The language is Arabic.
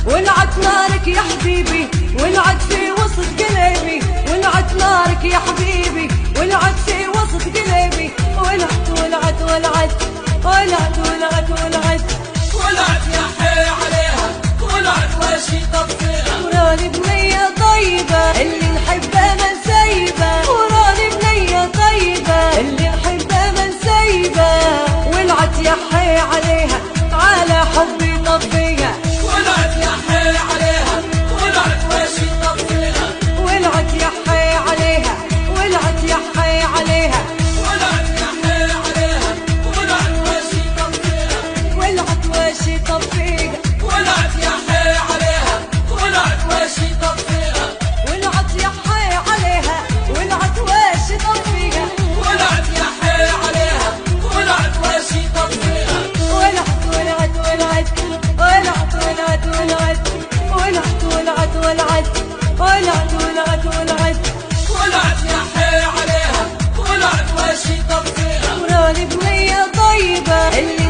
ولعت نارك يا حبيبي، ولعت في وسط قلبي، ولعت نارك يا حبيبي، ولعت في وسط قلبي، ولعت ولعت ولعت ولعت ولعت ولعت ولعت يا حي عليها، ولعت وشي طفيها، وراني بنية طيبة اللي نحبها ما نسيبها، وراني بنية طيبة اللي نحبها ما نسيبها، ولعت يا حي عليها على حبي طفيها، ولعت يا حي عليها، ولعت وشي طفيها، ولعت يا حي عليها، ولعت يا حي عليها، ولعت يا حي عليها، ولعت وشي طفيها، ولعت وشي طفيها، ولعت يا حي عليها، ولعت وشي طفيها، ولعت يا حي عليها، ولعت وشي طفيها، ولعت يا حي عليها، ولعت وشي طفيها، ولعت ولعت ولعت ولعت ولعت ولعت ولعت ولعت ولعت ولعت ولعت ولعت ولعت يا حي عليها، ولعت وشي طفيها، وراني بنية طيبة اللي